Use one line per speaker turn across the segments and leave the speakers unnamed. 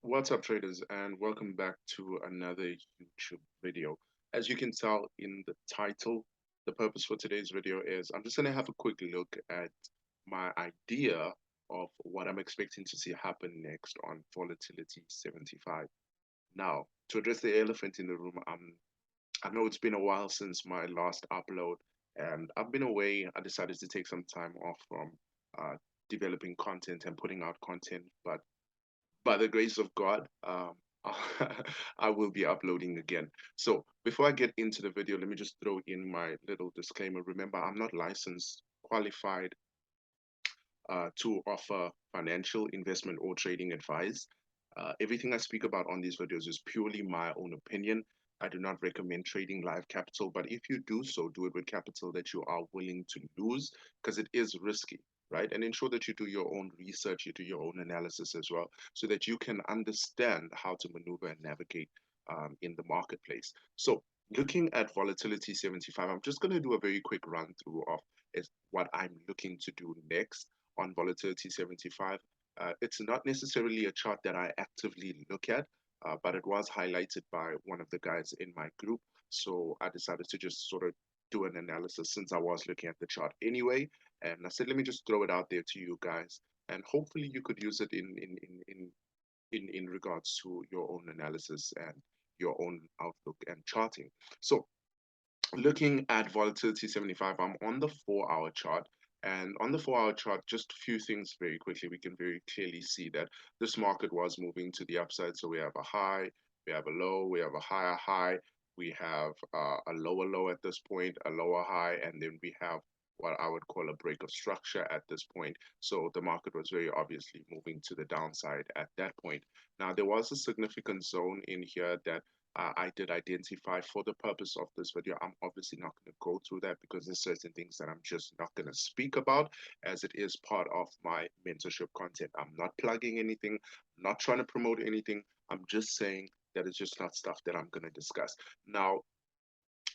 What's up, traders, and welcome back to another YouTube video. As you can tell in the title, the purpose for today's video is I'm just going to have a quick look at my idea of what I'm expecting to see happen next on volatility 75. Now, to address the elephant in the room, I know it's been a while since my last upload, and I've been away. I decided to take some time off from uh, developing content and putting out content, but by the grace of God, I will be uploading again. So before I get into the video, let me just throw in my little disclaimer. Remember, I'm not licensed, qualified to offer financial investment or trading advice. Everything I speak about on these videos is purely my own opinion. I do not recommend trading live capital, but if you do so, do it with capital that you are willing to lose because it is risky, right? And ensure that you do your own research, you do your own analysis as well, so that you can understand how to maneuver and navigate in the marketplace. So, looking at volatility 75, I'm just going to do a very quick run through of is what I'm looking to do next on volatility 75. It's not necessarily a chart that I actively look at, but it was highlighted by one of the guys in my group. So I decided to just sort of do an analysis since I was looking at the chart anyway. And I said, let me just throw it out there to you guys. And hopefully you could use it in regards to your own analysis and your own outlook and charting. So looking at volatility 75, I'm on the 4 hour chart. And on the 4 hour chart, just a few things very quickly. We can very clearly see that this market was moving to the upside. So we have a high, we have a low, we have a higher high, we have a lower low at this point, a lower high, and then we have what I would call a break of structure at this point. So the market was very obviously moving to the downside at that point. Now, there was a significant zone in here that I did identify for the purpose of this video. I'm obviously not going to go through that because there's certain things that I'm just not going to speak about as it is part of my mentorship content. I'm not plugging anything, not trying to promote anything. I'm just saying that it's just not stuff that I'm going to discuss. Now,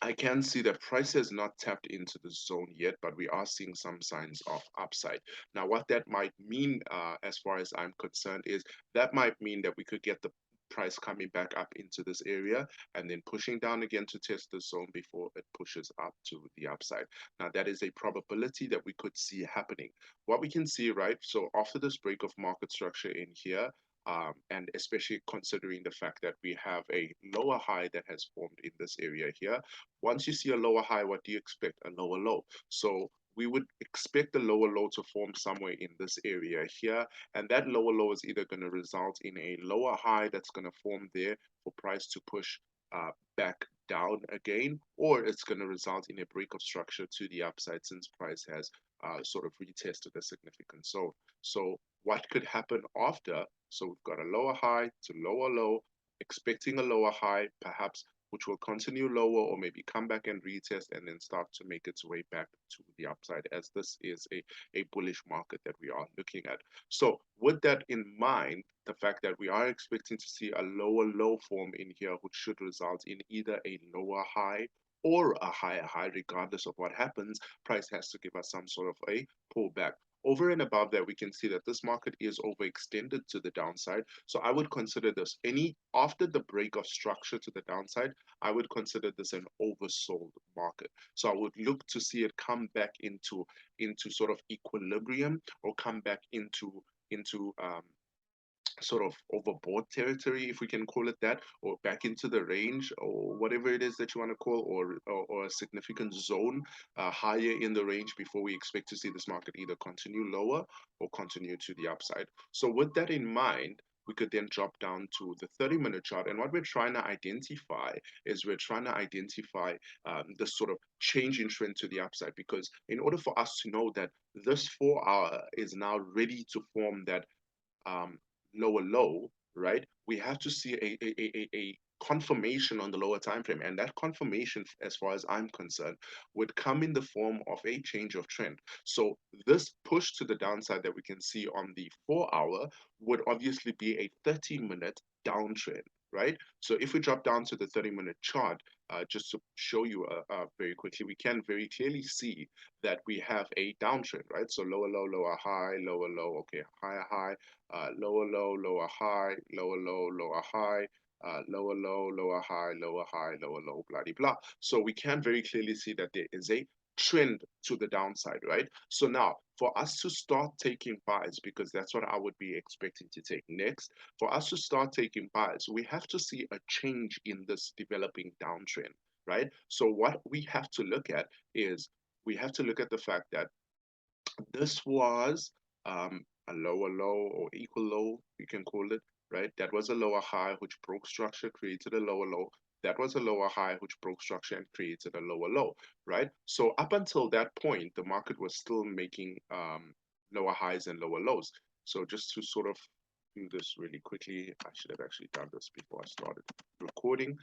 I can see that price has not tapped into the zone yet, but we are seeing some signs of upside. Now, what that might mean, as far as I'm concerned, is that might mean that we could get the price coming back up into this area and then pushing down again to test the zone before it pushes up to the upside. Now, that is a probability that we could see happening. What we can see, right? So after this break of market structure in here, and especially considering the fact that we have a lower high that has formed in this area here. Once you see a lower high, what do you expect? A lower low. So we would expect the lower low to form somewhere in this area here. And that lower low is either going to result in a lower high that's going to form there for price to push back down again, or it's going to result in a break of structure to the upside since price has sort of retested a significant zone. So what could happen after? So we've got a lower high to lower low, expecting a lower high, perhaps which will continue lower or maybe come back and retest and then start to make its way back to the upside as this is a bullish market that we are looking at. So with that in mind, the fact that we are expecting to see a lower low form in here, which should result in either a lower high or a higher high, regardless of what happens, price has to give us some sort of a pullback. Over and above that, we can see that this market is overextended to the downside. So I would consider this after the break of structure to the downside, I would consider this an oversold market. So I would look to see it come back into sort of equilibrium or come back into sort of overbought territory, if we can call it that, or back into the range, or whatever it is that you want to call, or a significant zone higher in the range before we expect to see this market either continue lower or continue to the upside. So with that in mind, we could then drop down to the 30-minute chart. And what we're trying to identify is we're trying to identify the sort of change in trend to the upside. Because in order for us to know that this 4 hour is now ready to form that um, lower low, right? We have to see a confirmation on the lower time frame, and that confirmation, as far as I'm concerned, would come in the form of a change of trend. So this push to the downside that we can see on the 4 hour would obviously be a 30-minute downtrend. right? So if we drop down to the 30-minute chart, just to show you very quickly, we can very clearly see that we have a downtrend, right? So lower low, lower high, lower low, okay, higher high, lower low, lower high, lower low, lower high, lower low, lower high, lower high, lower low, blah, blah, blah. So we can very clearly see that there is a trend to the downside, right? So now for us to start taking buys, because that's what I would be expecting to take next, for us to start taking buys, we have to see a change in this developing downtrend, right? So what we have to look at is we have to look at the fact that this was a lower low or equal low, you can call it, right? That was a lower high which broke structure, created a lower low. That was a lower high which broke structure and created a lower low, right? So up until that point, the market was still making lower highs and lower lows. So just to sort of do this really quickly, I should have actually done this before I started recording.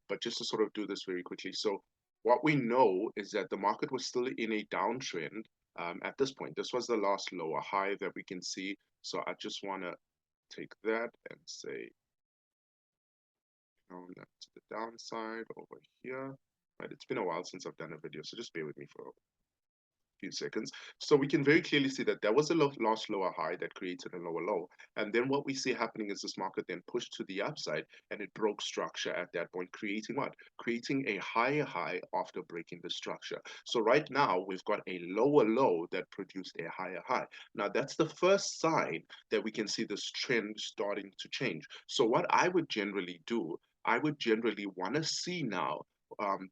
But just to sort of do this very quickly. So what we know is that the market was still in a downtrend at this point. This was the last lower high that we can see. So I just want to take that and say, count that to the downside over here. Right, it's been a while since I've done a video, so just bear with me for few seconds. So we can very clearly see that there was a last lower high that created a lower low. And then what we see happening is this market then pushed to the upside and it broke structure at that point, creating what? Creating a higher high after breaking the structure. So right now we've got a lower low that produced a higher high. Now that's the first sign that we can see this trend starting to change. So what I would generally do, I would generally want to see now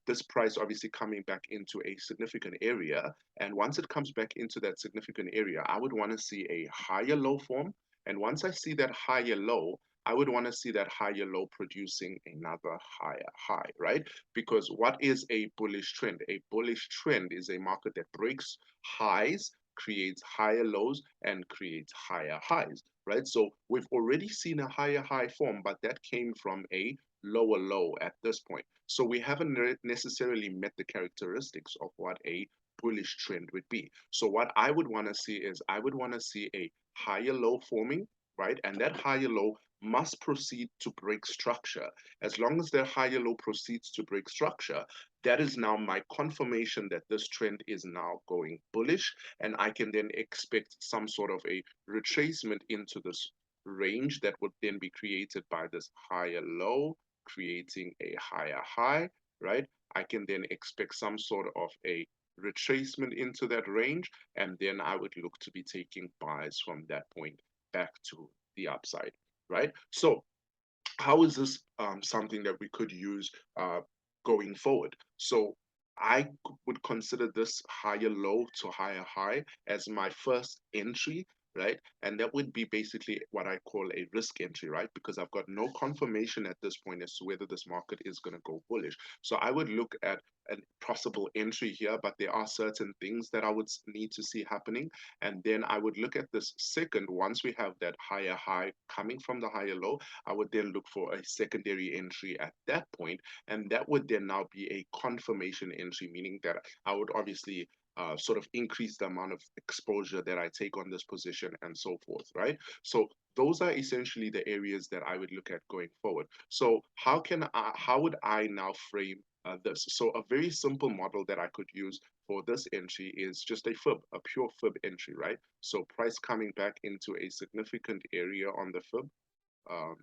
this price obviously coming back into a significant area. And once it comes back into that significant area, I would want to see a higher low form. And once I see that higher low, I would want to see that higher low producing another higher high, right? Because what is a bullish trend? A bullish trend is a market that breaks highs, creates higher lows, and creates higher highs, right? So we've already seen a higher high form, but that came from a lower low at this point. So we haven't necessarily met the characteristics of what a bullish trend would be. So what I would want to see is I would want to see a higher low forming, right? And that higher low must proceed to break structure. As long as that higher low proceeds to break structure, that is now my confirmation that this trend is now going bullish, and I can then expect some sort of a retracement into this range that would then be created by this higher low, creating a higher high, right? I can then expect some sort of a retracement into that range, and then I would look to be taking buys from that point back to the upside, right? So how is this something that we could use going forward? So I would consider this higher low to higher high as my first entry, right? And that would be basically what I call a risk entry, right? Because I've got no confirmation at this point as to whether this market is going to go bullish. So I would look at a possible entry here, but there are certain things that I would need to see happening. And then I would look at this second, once we have that higher high coming from the higher low, I would then look for a secondary entry at that point, and that would then now be a confirmation entry, meaning that I would obviously sort of increase the amount of exposure that I take on this position and so forth, right? So those are essentially the areas that I would look at going forward. So how would I now frame this? So a very simple model that I could use for this entry is just a fib, a pure fib entry, right? So price coming back into a significant area on the fib, um,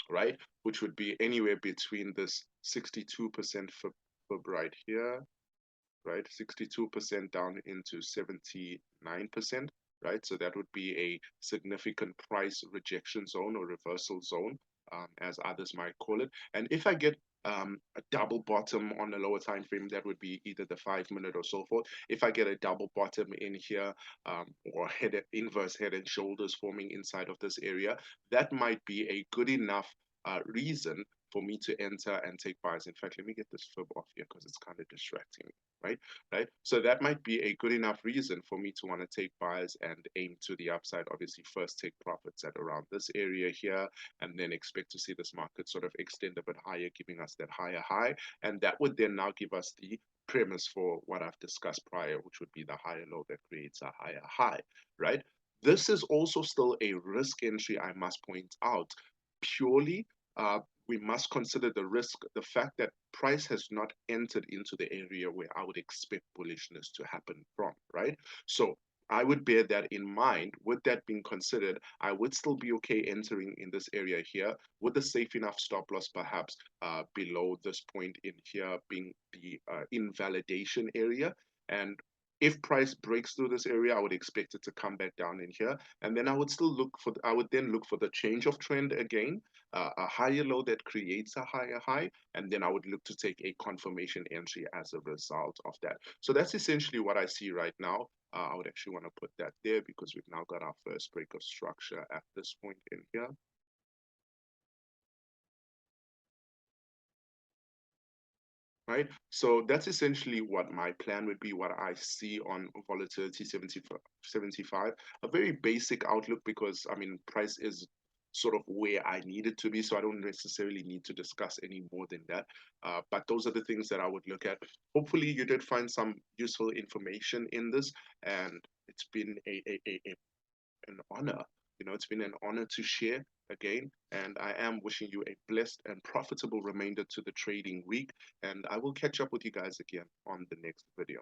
right? Which would be anywhere between this 62% fib right here, right? 62% down into 79%, right? So that would be a significant price rejection zone or reversal zone, as others might call it. And if I get a double bottom on a lower time frame, that would be either the 5 minute or so forth. If I get a double bottom in here, or inverse head and shoulders forming inside of this area, that might be a good enough reason for me to enter and take buys. In fact, let me get this fib off here because it's kind of distracting me, right? So that might be a good enough reason for me to want to take buys and aim to the upside. Obviously, first take profits at around this area here, and then expect to see this market sort of extend a bit higher, giving us that higher high. And that would then now give us the premise for what I've discussed prior, which would be the higher low that creates a higher high, right? This is also still a risk entry, I must point out, purely, we must consider the risk, the fact that price has not entered into the area where I would expect bullishness to happen from, right? So I would bear that in mind. With that being considered, I would still be okay entering in this area here with a safe enough stop loss, perhaps below this point in here being the invalidation area. And if price breaks through this area, I would expect it to come back down in here, and then I would still look for. I would then look for the change of trend again, a higher low that creates a higher high, and then I would look to take a confirmation entry as a result of that. So that's essentially what I see right now. I would actually want to put that there because we've now got our first break of structure at this point in here. Right? So that's essentially what my plan would be, what I see on volatility 75. A very basic outlook because, I mean, price is sort of where I need it to be. So I don't necessarily need to discuss any more than that. But those are the things that I would look at. Hopefully you did find some useful information in this, and it's been an honor. It's been an honor to share again, and I am wishing you a blessed and profitable remainder to the trading week. And I will catch up with you guys again on the next video.